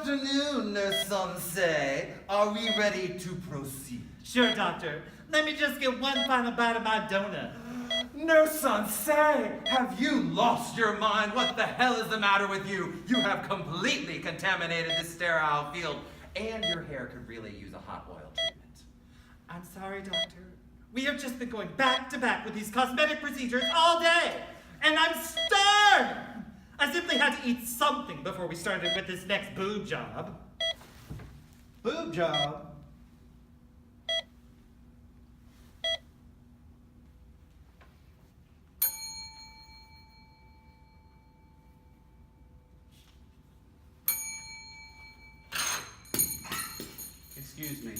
afternoon, Nurse Sensei. Are we ready to proceed? Sure, Doctor. Let me just get one final bite of my donut. Nurse Sensei, have you lost your mind? What the hell is the matter with you? You have completely contaminated this sterile field, and your hair could really use a hot oil treatment. I'm sorry, Doctor. We have just been going back to back with these cosmetic procedures all day, and I'm starved! I simply had to eat something before we started with this next boob job. Boob job? Excuse me.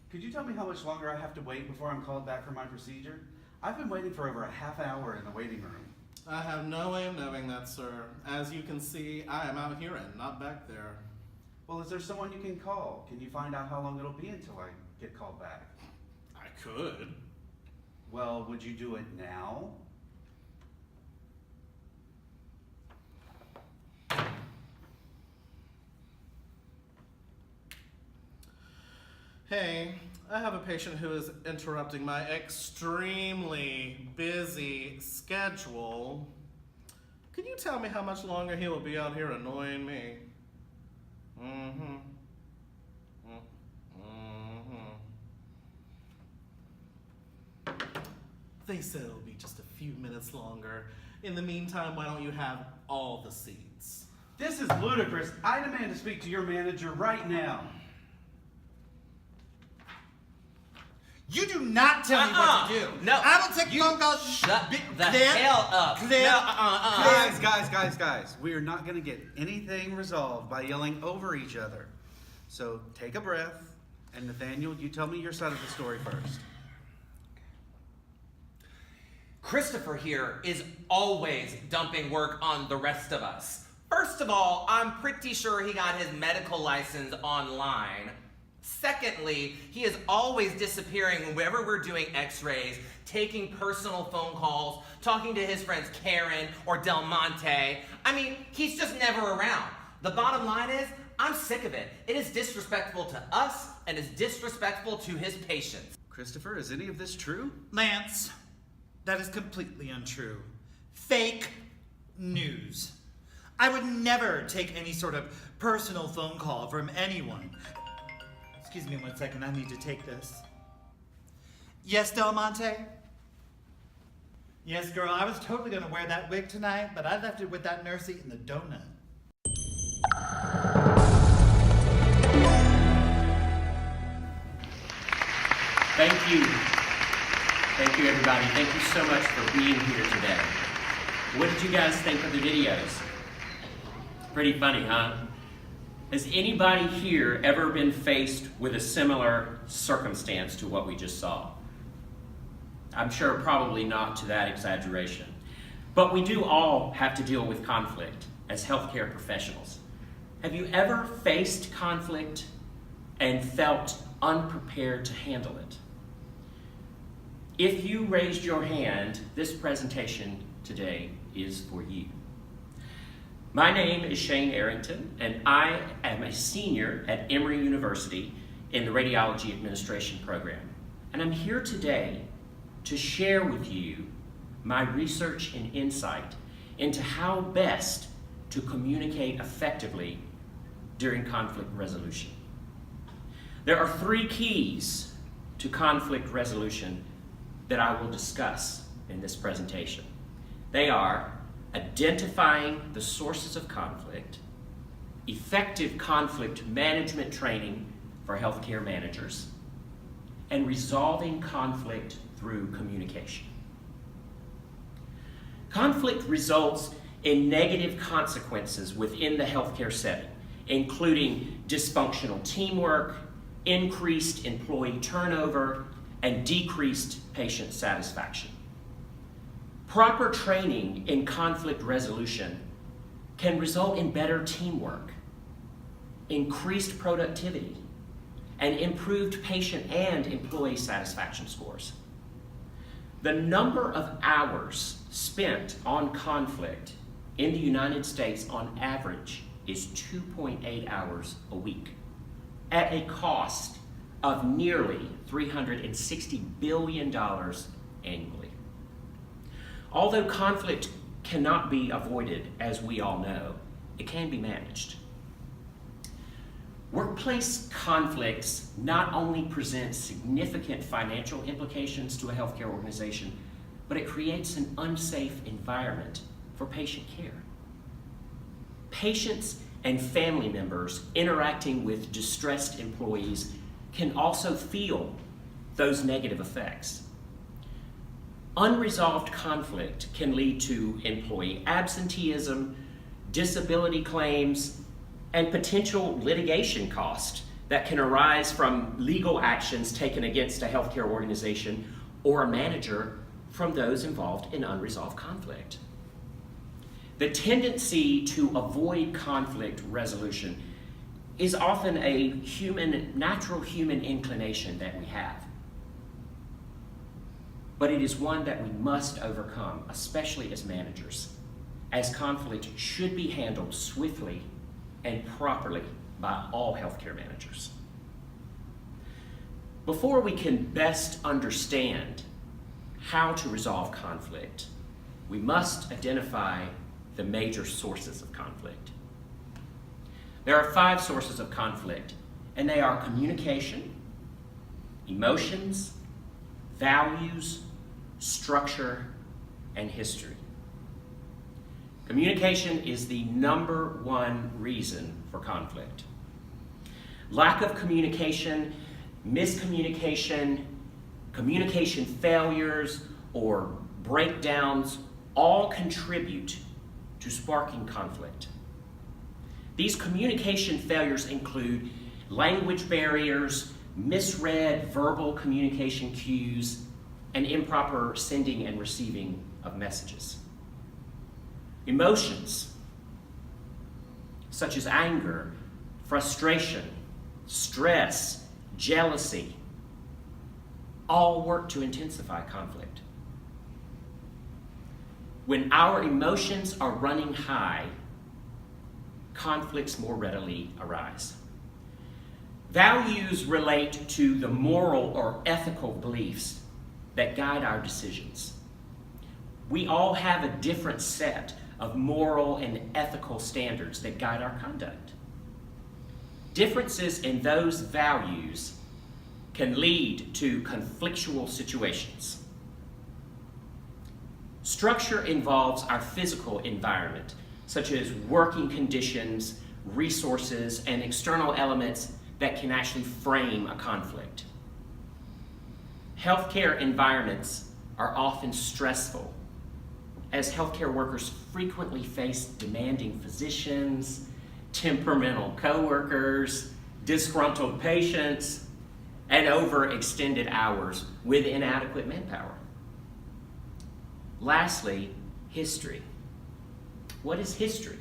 Could you tell me how much longer I have to wait before I'm called back for my procedure? I've been waiting for over a half hour in the waiting room. I have no way of knowing that, sir. As you can see, I am out here and not back there. Well, is there someone you can call? Can you find out how long it'll be until I get called back? I could. Well, would you do it now? Hey, I have a patient who is interrupting my extremely busy schedule. Can you tell me how much longer he will be out here annoying me? They said it'll be just a few minutes longer. In the meantime, why don't you have all the seats? This is ludicrous. I demand to speak to your manager right now. You do not tell me what to do. No. I will take You phone calls. Shut the Clear? hell up. Clear? No, Guys. We are not going to get anything resolved by yelling over each other. So take a breath. And Nathaniel, you tell me your side of the story first. Christopher here is always dumping work on the rest of us. First of all, I'm pretty sure he got his medical license online. Secondly, he is always disappearing whenever we're doing x-rays, taking personal phone calls, talking to his friends Karen or Del Monte. I mean, he's just never around. The bottom line is, I'm sick of it. It is disrespectful to us and is disrespectful to his patients. Christopher, is any of this true? Lance, that is completely untrue. Fake news. I would never take any sort of personal phone call from anyone. Excuse me 1 second, I need to take this. Yes, Del Monte? Yes, girl, I was totally gonna wear that wig tonight, but I left it with that nurse eating the donut. Thank you. Thank you, everybody. Thank you so much for being here today. What did you guys think of the videos? Pretty funny, huh? Has anybody here ever been faced with a similar circumstance to what we just saw? I'm sure probably not to that exaggeration. But we do all have to deal with conflict as healthcare professionals. Have you ever faced conflict and felt unprepared to handle it? If you raised your hand, this presentation today is for you. My name is Shane Arrington, and I am a senior at Emory University in the Radiology Administration program. And I'm here today to share with you my research and insight into how best to communicate effectively during conflict resolution. There are 3 keys to conflict resolution that I will discuss in this presentation. They are identifying the sources of conflict, effective conflict management training for healthcare managers, and resolving conflict through communication. Conflict results in negative consequences within the healthcare setting, including dysfunctional teamwork, increased employee turnover, and decreased patient satisfaction. Proper training in conflict resolution can result in better teamwork, increased productivity, and improved patient and employee satisfaction scores. The number of hours spent on conflict in the United States on average is 2.8 hours a week at a cost of nearly $360 billion annually. Although conflict cannot be avoided, as we all know, it can be managed. Workplace conflicts not only present significant financial implications to a healthcare organization, but it creates an unsafe environment for patient care. Patients and family members interacting with distressed employees can also feel those negative effects. Unresolved conflict can lead to employee absenteeism, disability claims, and potential litigation costs that can arise from legal actions taken against a healthcare organization or a manager from those involved in unresolved conflict. The tendency to avoid conflict resolution is often a natural human inclination that we have. But it is one that we must overcome, especially as managers, as conflict should be handled swiftly and properly by all healthcare managers. Before we can best understand how to resolve conflict, we must identify the major sources of conflict. There are 5 sources of conflict, and they are communication, emotions, values, structure, and history. Communication is the number 1 reason for conflict. Lack of communication, miscommunication, communication failures, or breakdowns all contribute to sparking conflict. These communication failures include language barriers, misread verbal communication cues, and improper sending and receiving of messages. Emotions, such as anger, frustration, stress, jealousy, all work to intensify conflict. When our emotions are running high, conflicts more readily arise. Values relate to the moral or ethical beliefs that guide our decisions. We all have a different set of moral and ethical standards that guide our conduct. Differences in those values can lead to conflictual situations. Structure involves our physical environment, such as working conditions, resources, and external elements that can actually frame a conflict. Healthcare environments are often stressful, as healthcare workers frequently face demanding physicians, temperamental coworkers, disgruntled patients, and overextended hours with inadequate manpower. Lastly, history. What is history?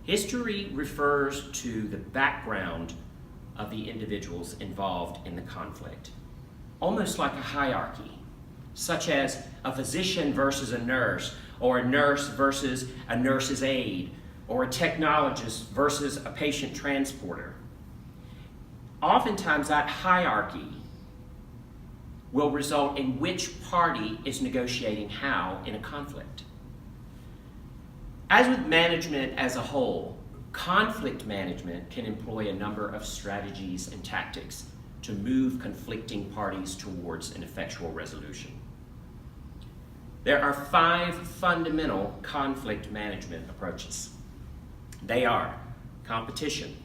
History refers to the background of the individuals involved in the conflict, almost like a hierarchy, such as a physician versus a nurse, or a nurse versus a nurse's aide, or a technologist versus a patient transporter. Oftentimes that hierarchy will result in which party is negotiating how in a conflict. As with management as a whole, conflict management can employ a number of strategies and tactics to move conflicting parties towards an effectual resolution. There are 5 fundamental conflict management approaches. They are competition,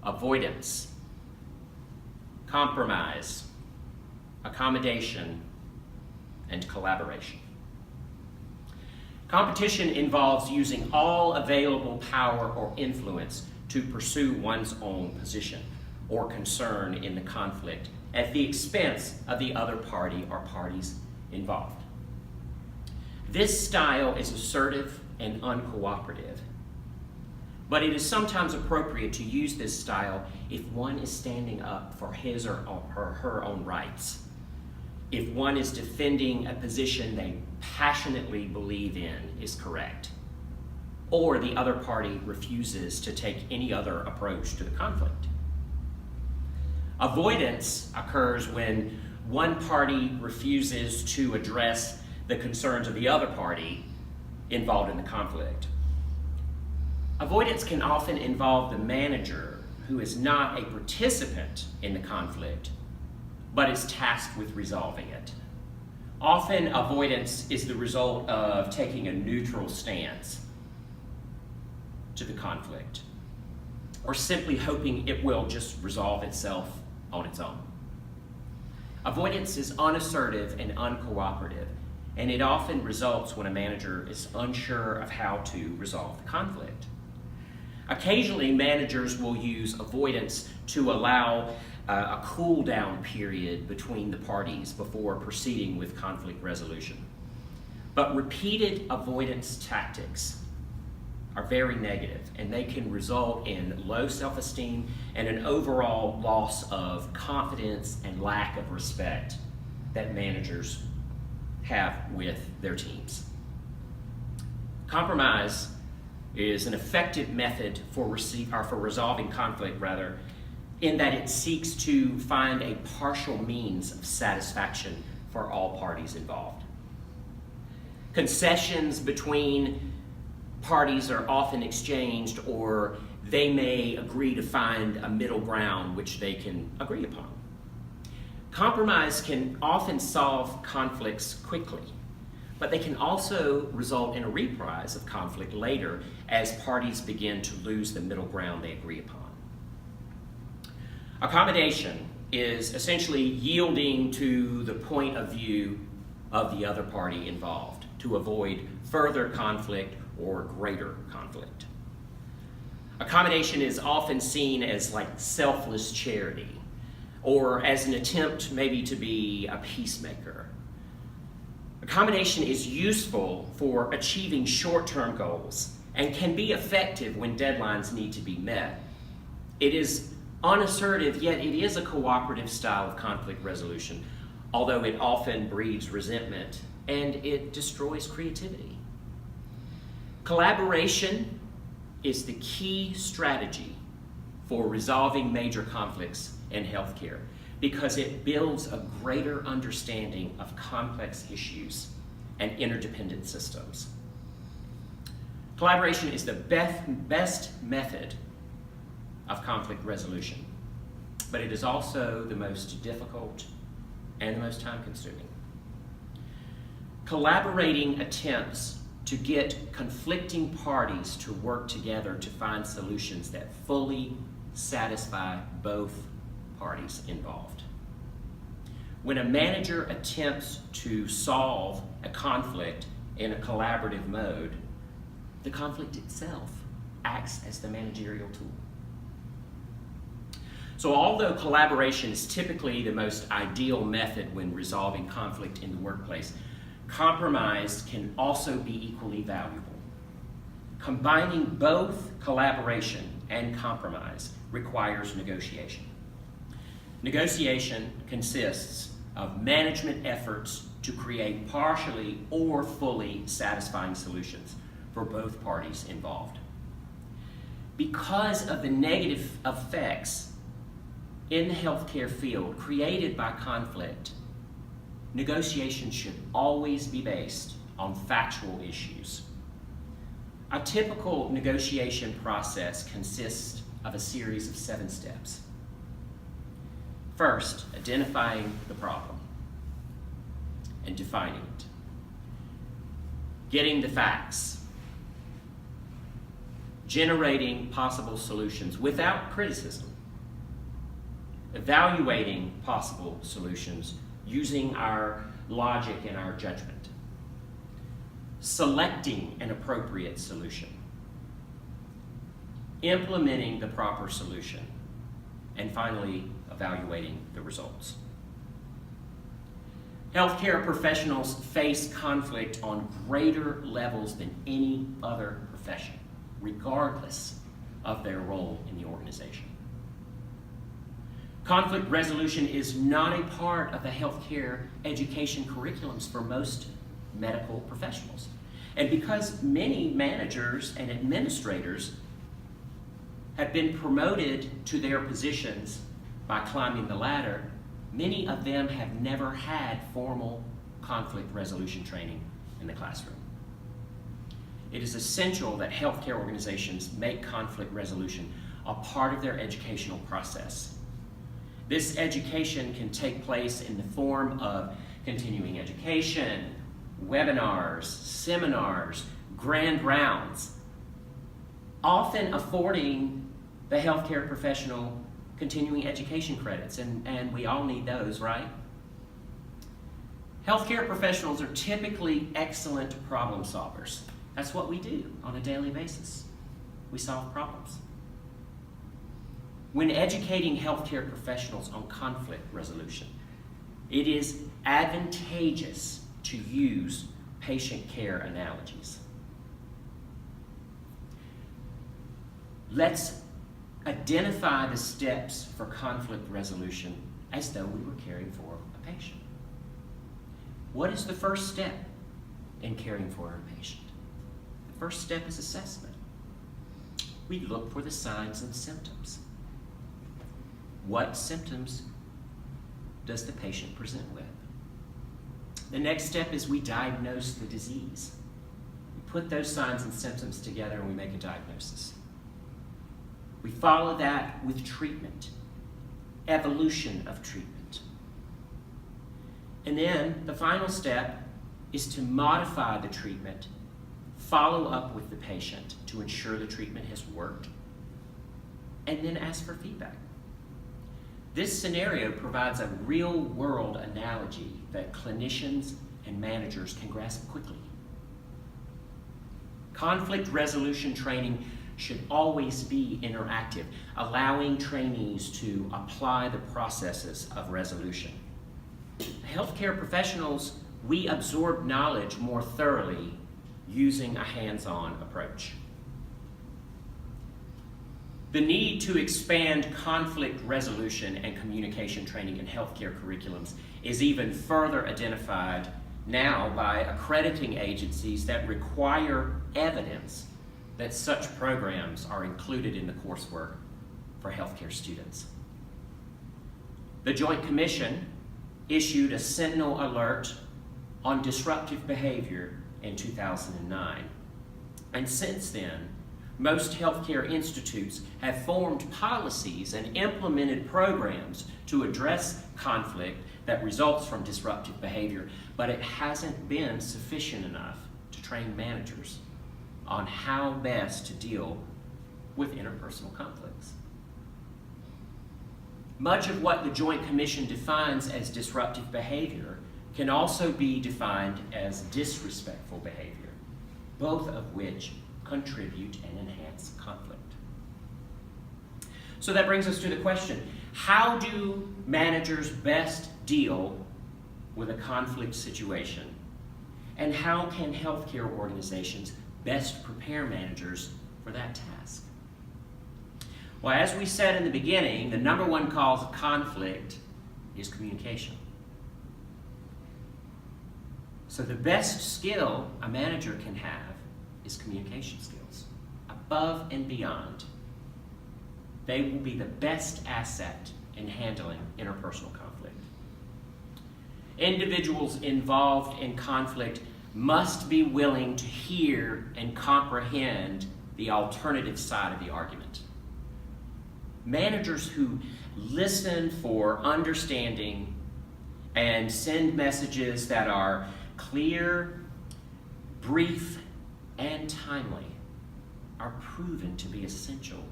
avoidance, compromise, accommodation, and collaboration. Competition involves using all available power or influence to pursue one's own position or concern in the conflict at the expense of the other party or parties involved. This style is assertive and uncooperative, but it is sometimes appropriate to use this style if one is standing up for his or her own rights, if one is defending a position they passionately believe in is correct, or the other party refuses to take any other approach to the conflict. Avoidance occurs when one party refuses to address the concerns of the other party involved in the conflict. Avoidance can often involve the manager who is not a participant in the conflict, but is tasked with resolving it. Often, avoidance is the result of taking a neutral stance to the conflict, or simply hoping it will just resolve itself on its own. Avoidance is unassertive and uncooperative, and it often results when a manager is unsure of how to resolve the conflict. Occasionally, managers will use avoidance to allow a cool down period between the parties before proceeding with conflict resolution. But repeated avoidance tactics are very negative, and they can result in low self-esteem and an overall loss of confidence and lack of respect that managers have with their teams. Compromise is an effective method for resolving conflict, in that it seeks to find a partial means of satisfaction for all parties involved. Concessions between parties are often exchanged, or they may agree to find a middle ground which they can agree upon. Compromise can often solve conflicts quickly, but they can also result in a reprise of conflict later as parties begin to lose the middle ground they agree upon. Accommodation is essentially yielding to the point of view of the other party involved to avoid further conflict or greater conflict. Accommodation is often seen as like selfless charity, or as an attempt maybe to be a peacemaker. Accommodation is useful for achieving short-term goals and can be effective when deadlines need to be met. It is unassertive, yet it is a cooperative style of conflict resolution, although it often breeds resentment and it destroys creativity. Collaboration is the key strategy for resolving major conflicts in healthcare because it builds a greater understanding of complex issues and interdependent systems. Collaboration is the best method of conflict resolution, but it is also the most difficult and the most time-consuming. Collaborating attempts to get conflicting parties to work together to find solutions that fully satisfy both parties involved. When a manager attempts to solve a conflict in a collaborative mode, the conflict itself acts as the managerial tool. So although collaboration is typically the most ideal method when resolving conflict in the workplace, compromise can also be equally valuable. Combining both collaboration and compromise requires negotiation. Negotiation consists of management efforts to create partially or fully satisfying solutions for both parties involved. Because of the negative effects in the healthcare field created by conflict, negotiation should always be based on factual issues. A typical negotiation process consists of a series of 7 steps. First, identifying the problem and defining it. Getting the facts. Generating possible solutions without criticism. Evaluating possible solutions using our logic and our judgment. Selecting an appropriate solution. Implementing the proper solution. And finally, evaluating the results. Healthcare professionals face conflict on greater levels than any other profession, regardless of their role in the organization. Conflict resolution is not a part of the healthcare education curriculums for most medical professionals. And because many managers and administrators have been promoted to their positions by climbing the ladder, many of them have never had formal conflict resolution training in the classroom. It is essential that healthcare organizations make conflict resolution a part of their educational process. This education can take place in the form of continuing education, webinars, seminars, grand rounds, often affording the healthcare professional continuing education credits, and we all need those, right? Healthcare professionals are typically excellent problem solvers. That's what we do on a daily basis. We solve problems. When educating healthcare professionals on conflict resolution, it is advantageous to use patient care analogies. Let's identify the steps for conflict resolution as though we were caring for a patient. What is the first step in caring for a patient? The first step is assessment. We look for the signs and symptoms. What symptoms does the patient present with? The next step is we diagnose the disease. We put those signs and symptoms together and we make a diagnosis. We follow that with treatment, evolution of treatment. And then the final step is to modify the treatment, follow up with the patient to ensure the treatment has worked, and then ask for feedback. This scenario provides a real-world analogy that clinicians and managers can grasp quickly. Conflict resolution training should always be interactive, allowing trainees to apply the processes of resolution. Healthcare professionals, we absorb knowledge more thoroughly using a hands-on approach. The need to expand conflict resolution and communication training in healthcare curriculums is even further identified now by accrediting agencies that require evidence that such programs are included in the coursework for healthcare students. The Joint Commission issued a Sentinel alert on disruptive behavior in 2009. And since then, most healthcare institutes have formed policies and implemented programs to address conflict that results from disruptive behavior, but it hasn't been sufficient enough to train managers on how best to deal with interpersonal conflicts. Much of what the Joint Commission defines as disruptive behavior can also be defined as disrespectful behavior, both of which contribute and enhance conflict. So that brings us to the question, how do managers best deal with a conflict situation? And how can healthcare organizations best prepare managers for that task? Well, as we said in the beginning, the number one cause of conflict is communication. So the best skill a manager can have is communication skills. Above and beyond, they will be the best asset in handling interpersonal conflict. Individuals involved in conflict must be willing to hear and comprehend the alternative side of the argument. Managers who listen for understanding and send messages that are clear, brief, and timely are proven to be essential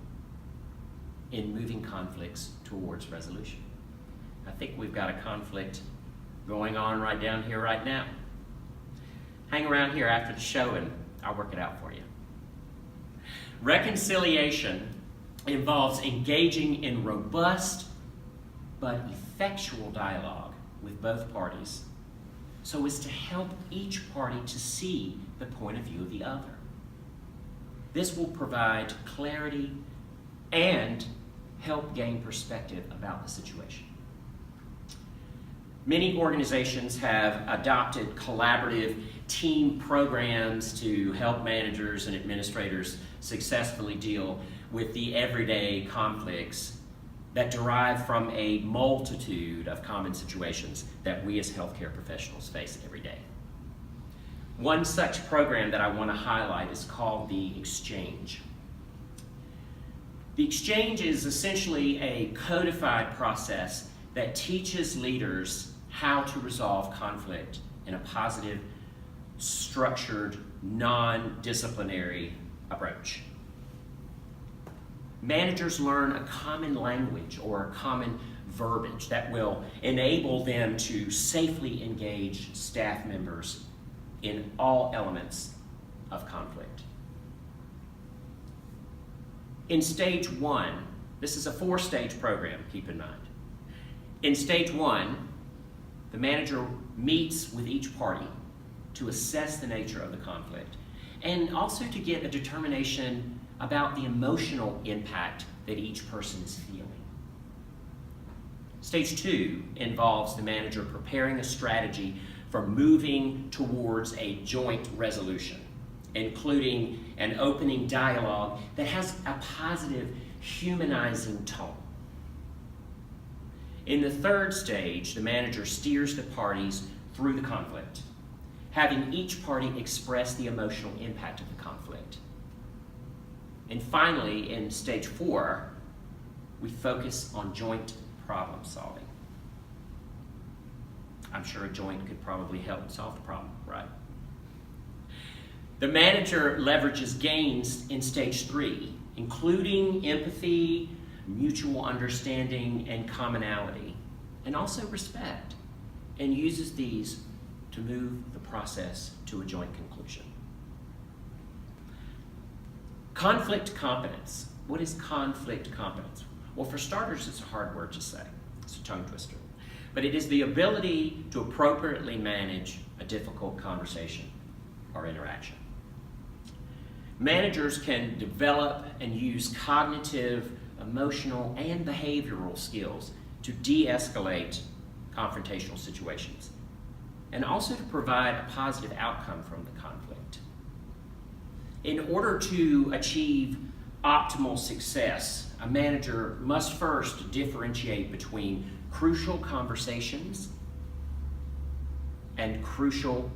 in moving conflicts towards resolution. I think we've got a conflict going on right down here right now. Hang around here after the show and I'll work it out for you. Reconciliation involves engaging in robust but effectual dialogue with both parties so as to help each party to see the point of view of the other. This will provide clarity and help gain perspective about the situation. Many organizations have adopted collaborative team programs to help managers and administrators successfully deal with the everyday conflicts that derive from a multitude of common situations that we as healthcare professionals face every day. One such program that I want to highlight is called the Exchange. The Exchange is essentially a codified process that teaches leaders how to resolve conflict in a positive, structured, non-disciplinary approach. Managers learn a common language or a common verbiage that will enable them to safely engage staff members in all elements of conflict. In stage 1, this is a 4-stage program, keep in mind. In stage 1, the manager meets with each party to assess the nature of the conflict and also to get a determination about the emotional impact that each person is feeling. Stage 2 involves the manager preparing a strategy for moving towards a joint resolution, including an opening dialogue that has a positive, humanizing tone. In the 3rd stage, the manager steers the parties through the conflict, having each party express the emotional impact of the conflict. And finally, in stage 4, we focus on joint problem solving. I'm sure a joint could probably help solve the problem, right? The manager leverages gains in stage 3, including empathy, mutual understanding, and commonality, and also respect, and uses these to move the process to a joint conclusion. Conflict competence. What is conflict competence? Well, for starters, it's a hard word to say. It's a tongue twister. But it is the ability to appropriately manage a difficult conversation or interaction. Managers can develop and use cognitive, emotional, and behavioral skills to de-escalate confrontational situations, and also to provide a positive outcome from the conflict. In order to achieve optimal success, a manager must first differentiate between crucial conversations and crucial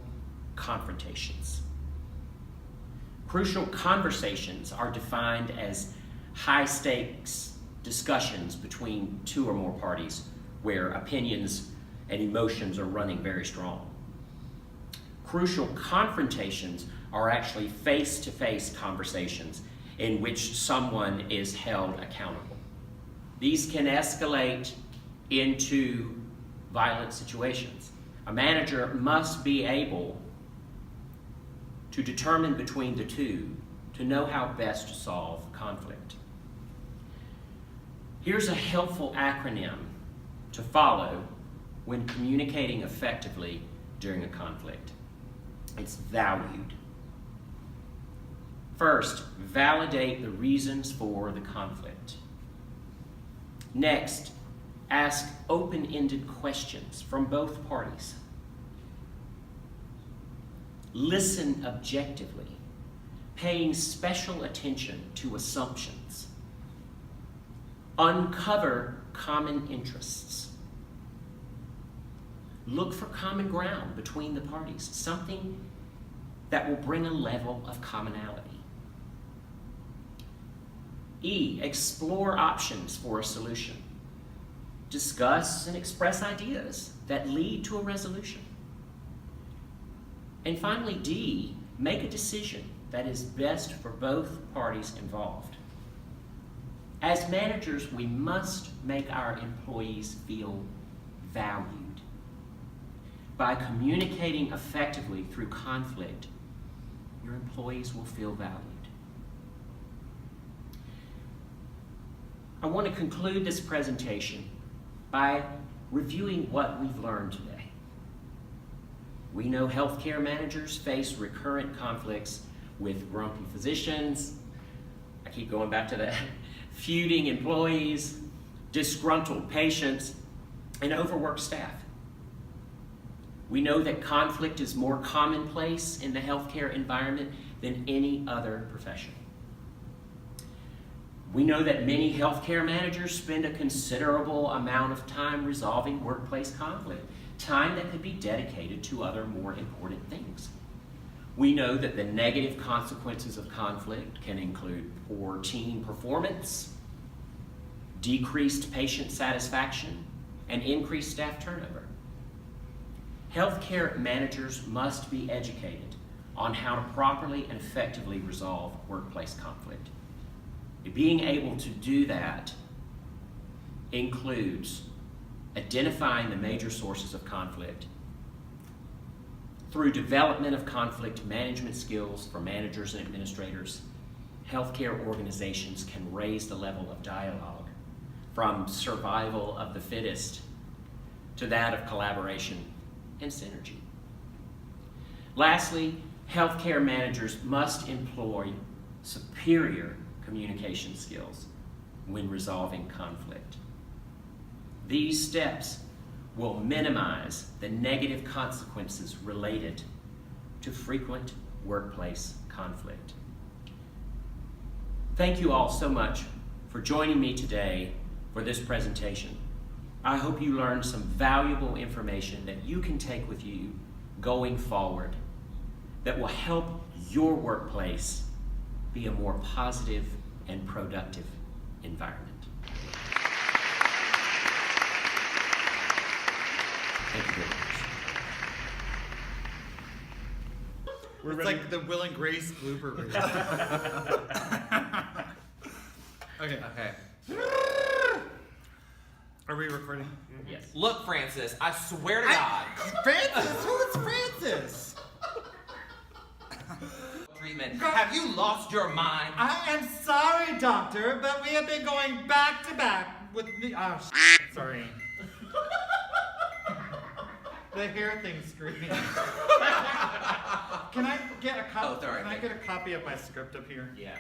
confrontations. Crucial conversations are defined as high-stakes discussions between 2 or more parties where opinions and emotions are running very strong. Crucial confrontations are actually face-to-face conversations in which someone is held accountable. These can escalate into violent situations. A manager must be able to determine between the two to know how best to solve conflict. Here's a helpful acronym to follow when communicating effectively during a conflict. It's VALUED. First, validate the reasons for the conflict. Next, ask open-ended questions from both parties. Listen objectively, paying special attention to assumptions. Uncover common interests. Look for common ground between the parties, something that will bring a level of commonality. E, explore options for a solution. Discuss and express ideas that lead to a resolution. And finally, D, make a decision that is best for both parties involved. As managers, we must make our employees feel valued. By communicating effectively through conflict, your employees will feel valued. I want to conclude this presentation by reviewing what we've learned today. We know healthcare managers face recurrent conflicts with grumpy physicians, I keep going back to that, feuding employees, disgruntled patients, and overworked staff. We know that conflict is more commonplace in the healthcare environment than any other profession. We know that many healthcare managers spend a considerable amount of time resolving workplace conflict, time that could be dedicated to other more important things. We know that the negative consequences of conflict can include poor team performance, decreased patient satisfaction, and increased staff turnover. Healthcare managers must be educated on how to properly and effectively resolve workplace conflict. Being able to do that includes identifying the major sources of conflict through development of conflict management skills for managers and administrators. Healthcare organizations can raise the level of dialogue from survival of the fittest to that of collaboration and synergy. Lastly, healthcare managers must employ superior communication skills when resolving conflict. These steps will minimize the negative consequences related to frequent workplace conflict. Thank you all so much for joining me today for this presentation. I hope you learned some valuable information that you can take with you going forward that will help your workplace be a more positive and productive environment. Thank you very much. It's like the Will and Grace blooper reel. Okay. Are we recording? Yes. Look, Francis, I swear to God. Francis? Who is Francis? Treatment. Have you lost your mind? I am sorry, doctor, but we have been going back to back with the. Oh, sorry. The hair thing's screaming. Can I get a copy? Oh, sorry. Can I get a copy of my script up here? Yeah.